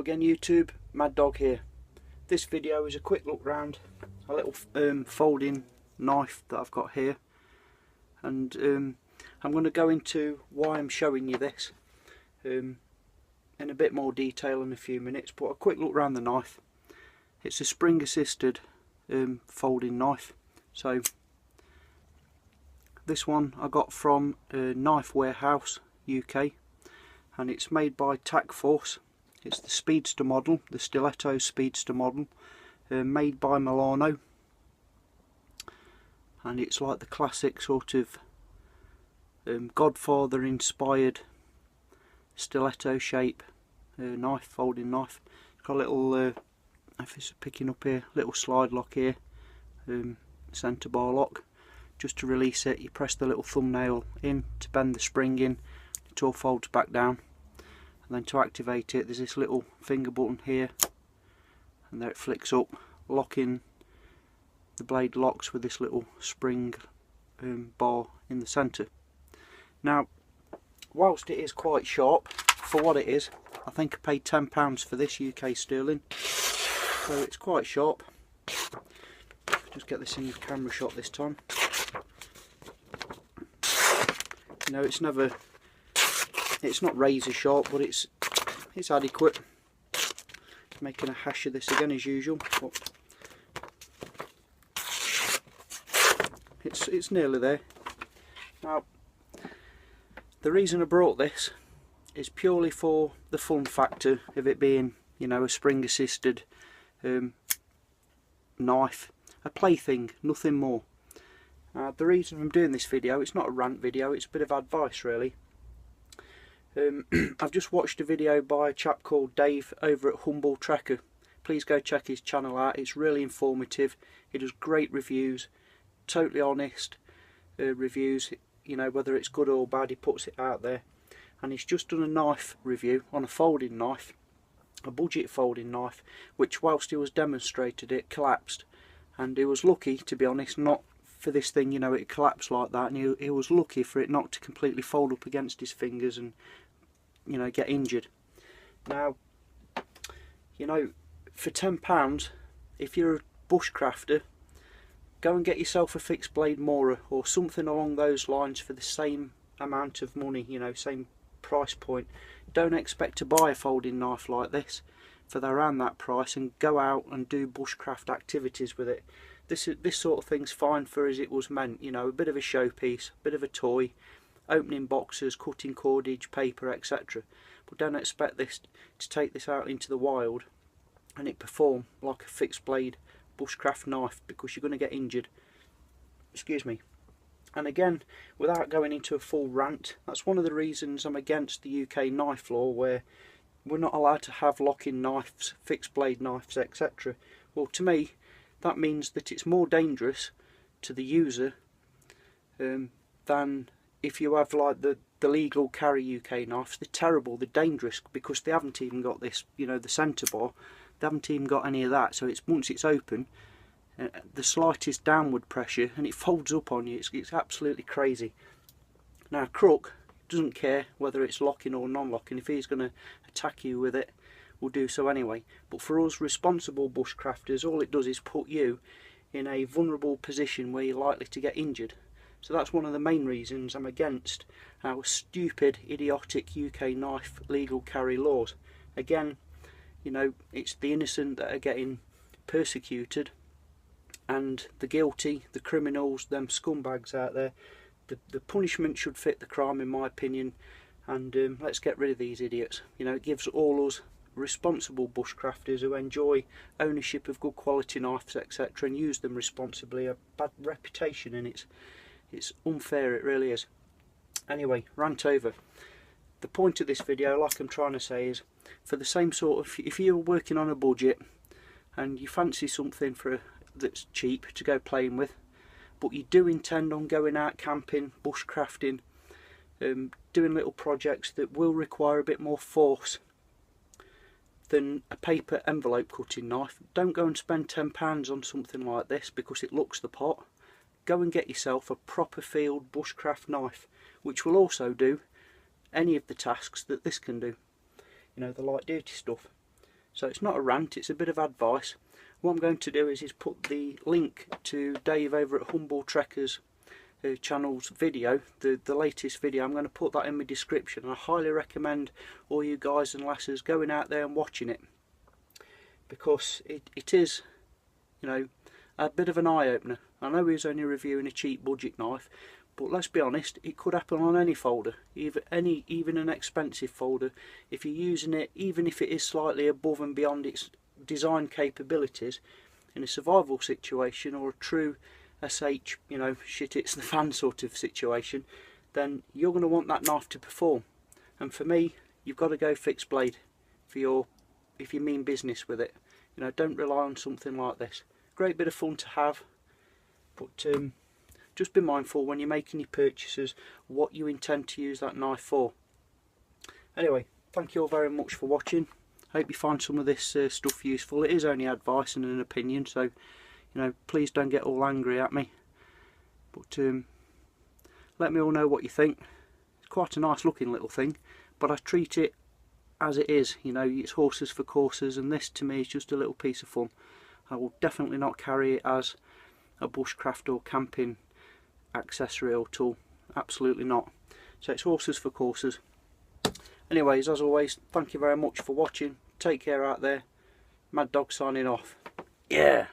again YouTube, Mad Dog here. This video is a quick look round a little folding knife that I've got here, and I'm going to go into why I'm showing you this in a bit more detail in a few minutes, but a quick look round the knife. It's a spring assisted folding knife. So this one I got from Knife Warehouse UK, and it's made by Tac Force. It's the Speedster model, the Stiletto Speedster model, made by Milano, and it's like the classic sort of Godfather inspired stiletto shape knife, folding knife. It's got a little, if it's picking up here, little slide lock here, centre bar lock. Just to release it, you press the little thumbnail in to bend the spring in, it all folds back down. And then to activate it, there's this little finger button here, and there it flicks up, locking the blade locks with this little spring bar in the centre. Now, whilst it is quite sharp for what it is, I think I paid £10 for this, UK sterling, so it's quite sharp. Just get this in the camera shot this time. You know, it's not razor sharp, but it's adequate. Making a hash of this again as usual, but it's nearly there. Now, the reason I brought this is purely for the fun factor of it being, you know, a spring assisted knife, a plaything, nothing more. The reason I'm doing this video, it's not a rant video, it's a bit of advice really. I've just watched a video by a chap called Dave over at Humble Trekker. Please go check his channel out, it's really informative. He does great reviews, totally honest reviews, you know, whether it's good or bad, he puts it out there. And he's just done a knife review on a folding knife, a budget folding knife, which whilst he was demonstrated it collapsed. And he was lucky, to be honest, not for this thing, you know, it collapsed like that, and he was lucky for it not to completely fold up against his fingers and, you know, get injured. Now, you know, for £10, if you're a bushcrafter, go and get yourself a fixed blade Mora or something along those lines for the same amount of money, you know, same price point. Don't expect to buy a folding knife like this for around that price and go out and do bushcraft activities with it. This sort of thing's fine for as it was meant, you know, a bit of a showpiece, a bit of a toy, opening boxes, cutting cordage, paper, etc. But don't expect this to take this out into the wild and it perform like a fixed blade bushcraft knife, because you're going to get injured. Excuse me. And again, without going into a full rant, that's one of the reasons I'm against the UK knife law, where we're not allowed to have lock-in knives, fixed blade knives, etc. Well, to me, that means that it's more dangerous to the user than if you have like the legal carry UK knives. They're terrible, they're dangerous, because they haven't even got this, you know, the centre bar. They haven't even got any of that, so it's once it's open, the slightest downward pressure and it folds up on you. It's absolutely crazy. Now, a crook doesn't care whether it's locking or non-locking. If he's going to attack you with it, will do so anyway. But for us responsible bushcrafters, all it does is put you in a vulnerable position where you're likely to get injured. So that's one of the main reasons I'm against our stupid, idiotic UK knife legal carry laws. Again, you know, it's the innocent that are getting persecuted, and the guilty, the criminals, them scumbags out there, the punishment should fit the crime in my opinion. And let's get rid of these idiots. You know, it gives all us responsible bushcrafters who enjoy ownership of good quality knives, etc., and use them responsibly, a bad reputation, and it's unfair, it really is. Anyway, rant over. The point of this video, like I'm trying to say, is for the same sort of, if you're working on a budget and you fancy something that's cheap to go playing with, but you do intend on going out camping, bushcrafting, doing little projects that will require a bit more force than a paper envelope cutting knife, don't go and spend £10 on something like this because it looks the pot. Go and get yourself a proper field bushcraft knife, which will also do any of the tasks that this can do. You know, the light duty stuff. So it's not a rant, it's a bit of advice. What I'm going to do is put the link to Dave over at Humble Trekkers channel's video, the latest video. I'm going to put that in my description, and I highly recommend all you guys and lasses going out there and watching it, because it is, you know, a bit of an eye-opener. I know he was only reviewing a cheap budget knife, but let's be honest, it could happen on any folder, even an expensive folder. If you're using it, even if it is slightly above and beyond its design capabilities, in a survival situation or a true SH, you know, shit hits the fan sort of situation, then you're going to want that knife to perform. And for me, you've got to go fixed blade for if you mean business with it. You know, don't rely on something like this. Great bit of fun to have, but just be mindful when you're making your purchases what you intend to use that knife for. Anyway, thank you all very much for watching. Hope you find some of this stuff useful. It is only advice and an opinion, so, you know, please don't get all angry at me. But let me all know what you think. It's quite a nice looking little thing, but I treat it as it is. You know, it's horses for courses, and this to me is just a little piece of fun. I will definitely not carry it as a bushcraft or camping accessory or tool. Absolutely not. So it's horses for courses. Anyways, as always, thank you very much for watching. Take care out there. Mad Dog signing off. Yeah.